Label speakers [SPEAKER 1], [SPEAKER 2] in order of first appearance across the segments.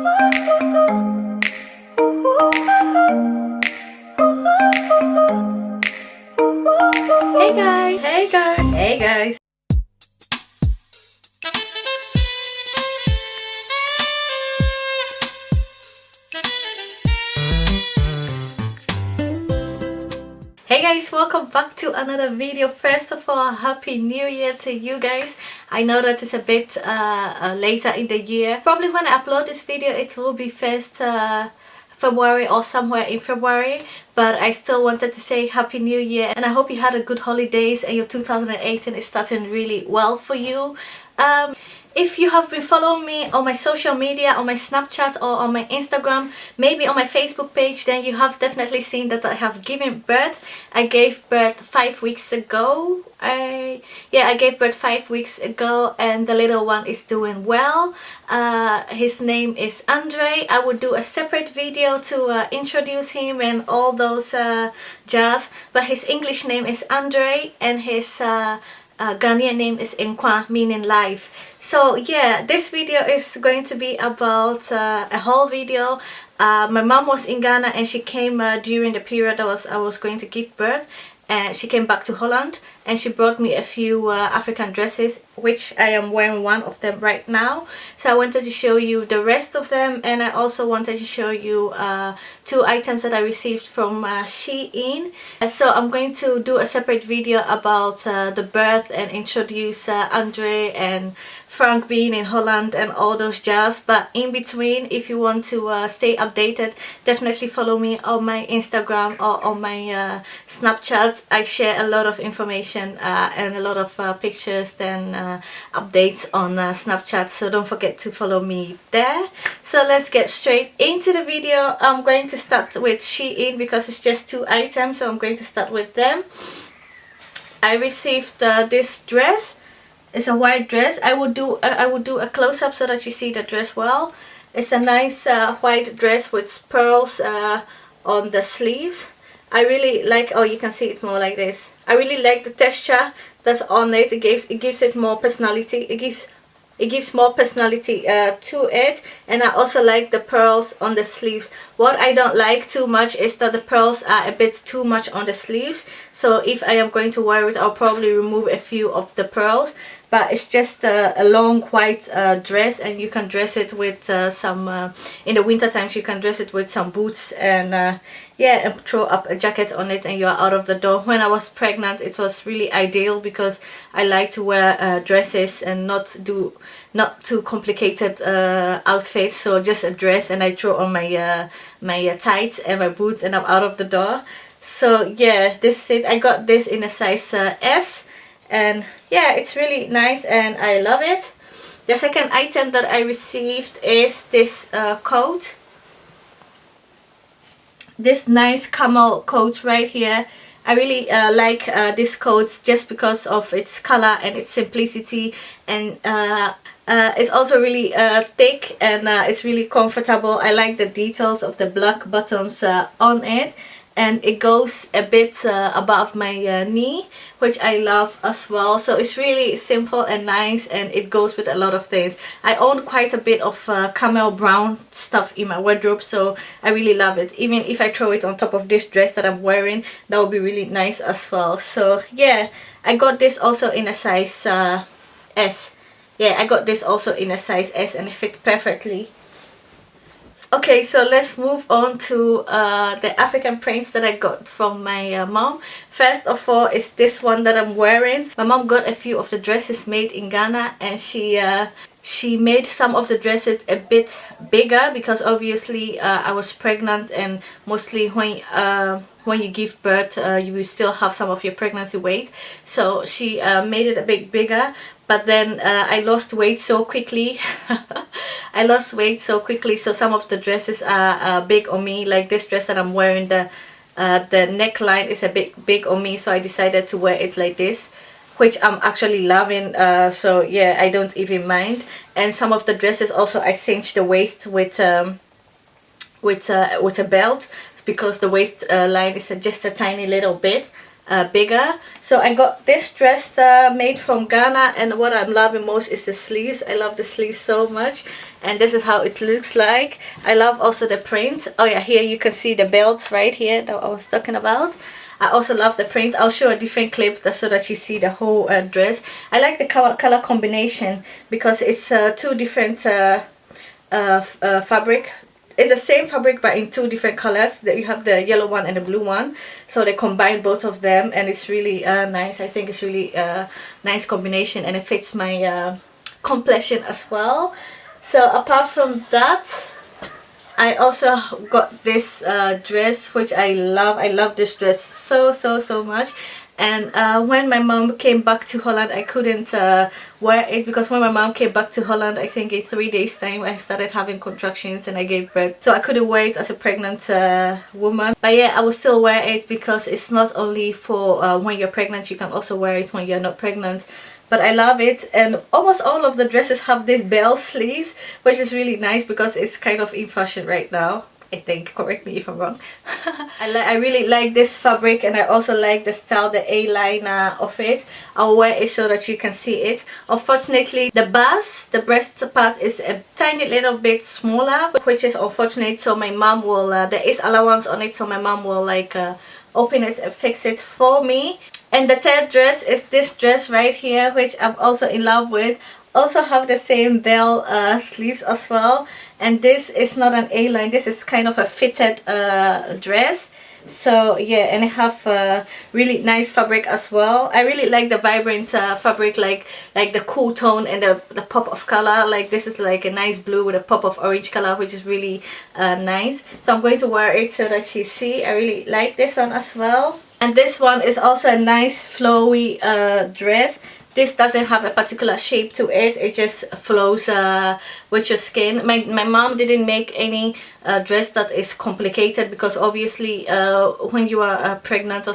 [SPEAKER 1] Hey guys, hey guys, hey guys. Hey guys, welcome back to another video. First of all, happy new year to you guys. I know that it's a bit later in the year. Probably when I upload this video it will be first February or somewhere in February, but I still wanted to say happy new year, and I hope you had a good holidays and your 2018 is starting really well for you. If you have been following me on my social media, on my Snapchat or on my Instagram, maybe on my Facebook page, then you have definitely seen that I have given birth. I gave birth 5 weeks ago. I gave birth 5 weeks ago, and the little one is doing well. His name is Andre. I will do a separate video to introduce him and all those jazz, but his English name is Andre and his Ghanaian name is Nkwa, meaning life. So yeah, this video is going to be about a whole video. My mom was in Ghana and she came during the period I was going to give birth, and she came back to Holland and she brought me a few African dresses, which I am wearing one of them right now. So I wanted to show you the rest of them, and I also wanted to show you 2 items that I received from Shein. So I'm going to do a separate video about the birth and introduce Andre and Frank being in Holland and all those jazz. But in between, if you want to stay updated, definitely follow me on my Instagram or on my Snapchat. I share a lot of information and a lot of pictures and updates on Snapchat, so don't forget to follow me there. So let's get straight into the video. I'm going to start with Shein because it's just 2 items, so I'm going to start with them. I received this dress. It's a white dress. I would do a close-up so that you see the dress well. It's a nice white dress with pearls on the sleeves. I really like, oh, you can see it more like this. I really like the texture that's on it. It gives it more personality. It gives more personality to it, and I also like the pearls on the sleeves. What I don't like too much is that the pearls are a bit too much on the sleeves, so if I am going to wear it I'll probably remove a few of the pearls. But it's just a long white dress, and you can dress it with some in the winter times you can dress it with some boots and yeah, and throw up a jacket on it and you're out of the door. When I was pregnant it was really ideal because I like to wear dresses and not too complicated outfits, so just a dress and I throw on my my tights and my boots and I'm out of the door. So yeah, this is it. I got this in a size S, and yeah, it's really nice and I love it. The second item that I received is this coat. This nice camel coat right here. I really like this coat just because of its color and its simplicity, and it's also really thick and it's really comfortable. I like the details of the black buttons on it, and it goes a bit above my knee, which I love as well. So it's really simple and nice, and it goes with a lot of things. I own quite a bit of camel brown stuff in my wardrobe, so I really love it. Even if I throw it on top of this dress that I'm wearing, that would be really nice as well. So yeah, I got this also in a size S. Yeah, I got this also in a size S and it fits perfectly. Okay, so let's move on to the African prints that I got from my mom. First of all is this one that I'm wearing. My mom got a few of the dresses made in Ghana, and she made some of the dresses a bit bigger because obviously I was pregnant, and mostly when you give birth you will still have some of your pregnancy weight. So she made it a bit bigger, but then I lost weight so quickly. I lost weight so quickly, so some of the dresses are big on me. Like this dress that I'm wearing, the neckline is a bit big on me, so I decided to wear it like this, which I'm actually loving. So yeah, I don't even mind. And some of the dresses also I cinched the waist with a belt, because the waist line is just a tiny little bit bigger. So I got this dress made from Ghana, and what I'm loving most is the sleeves. I love the sleeves so much, and this is how it looks like. I love also the print. Oh yeah, here you can see the belt right here that I was talking about. I also love the print. I'll show a different clip so that you see the whole dress. I like the color combination because it's two different fabric. It's the same fabric but in two different colors. That you have the yellow one and the blue one, so they combine both of them, and it's really nice. I think it's really nice combination, and it fits my complexion as well. So apart from that, I also got this dress which I love. I love this dress so much. And when my mom came back to Holland, I couldn't wear it because when my mom came back to Holland, I think in 3 days time I started having contractions and I gave birth, so I couldn't wear it as a pregnant woman. But yeah, I will still wear it because it's not only for when you're pregnant, you can also wear it when you're not pregnant. But I love it, and almost all of the dresses have these bell sleeves, which is really nice because it's kind of in fashion right now, I think. Correct me if I'm wrong. I really like this fabric, and I also like the style, the A-line of it. I'll wear it so that you can see it. Unfortunately, the breast part is a tiny little bit smaller, which is unfortunate, so my mom will, there is allowance on it, so my mom will like open it and fix it for me. And the third dress is this dress right here, which I'm also in love with. Also have the same bell sleeves as well, and this is not an A-line, this is kind of a fitted dress. So yeah, and I have really nice fabric as well. I really like the vibrant fabric, like the cool tone and the pop of color. Like this is like a nice blue with a pop of orange color, which is really nice. So I'm going to wear it so that you see. I really like this one as well. And this one is also a nice flowy dress. This doesn't have a particular shape to it, it just flows with your skin. My mom didn't make any dress that is complicated because obviously when you are pregnant,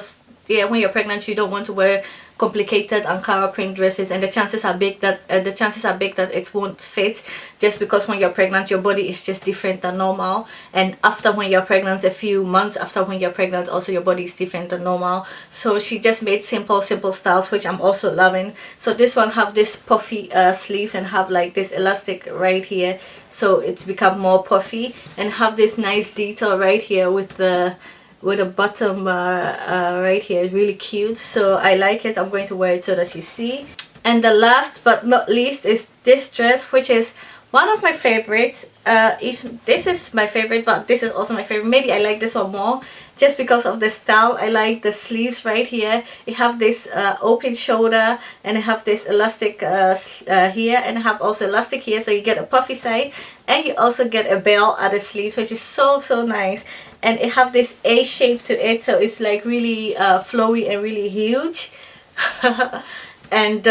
[SPEAKER 1] when you're pregnant, you don't want to wear complicated Ankara print dresses, and the chances are big that it won't fit, just because when you're pregnant your body is just different than normal, and after when you're pregnant, a few months after when you're pregnant, also your body is different than normal. So she just made simple styles, which I'm also loving. So this one have this puffy sleeves and have like this elastic right here, so it's become more puffy, and have this nice detail right here with the bottom right here. It's really cute, so I like it. I'm going to wear it so that you see. And the last but not least is this dress, which is one of my favorites. If this is my favorite, but this is also my favorite. Maybe I like this one more just because of the style. I like the sleeves right here. You have this open shoulder, and you have this elastic here, and you have also elastic here, so you get a puffy side, and you also get a bell at the sleeves, which is so nice. And it have this A shape to it, so it's like really flowy and really huge. And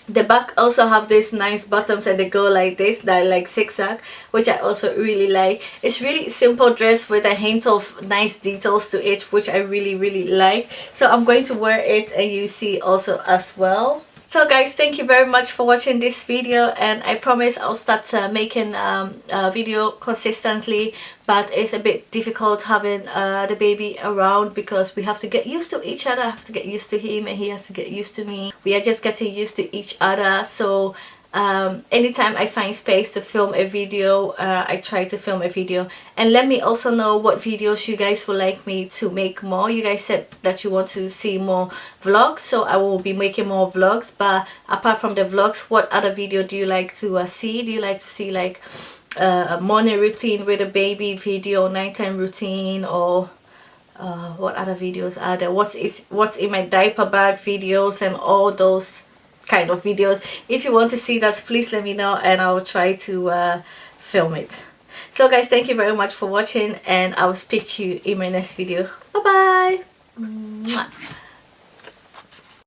[SPEAKER 1] the back also have these nice bottoms, and they go like this, that like zigzag, which I also really like. It's really simple dress with a hint of nice details to it, which I really like. So I'm going to wear it and you see also as well. So guys, thank you very much for watching this video, and I promise I'll start making a video consistently, but it's a bit difficult having the baby around because we have to get used to each other. I have to get used to him and he has to get used to me. We are just getting used to each other, so anytime I find space to film a video, I try to film a video. And let me also know what videos you guys would like me to make more. You guys said that you want to see more vlogs, so I will be making more vlogs. But apart from the vlogs, what other video do you like to see? Do you like to see like a morning routine with a baby video, nighttime routine, or what other videos are there? What's in my diaper bag videos and all those kind of videos? If you want to see that, please let me know and I will try to film it. So guys, thank you very much for watching, and I will speak to you in my next video. Bye bye.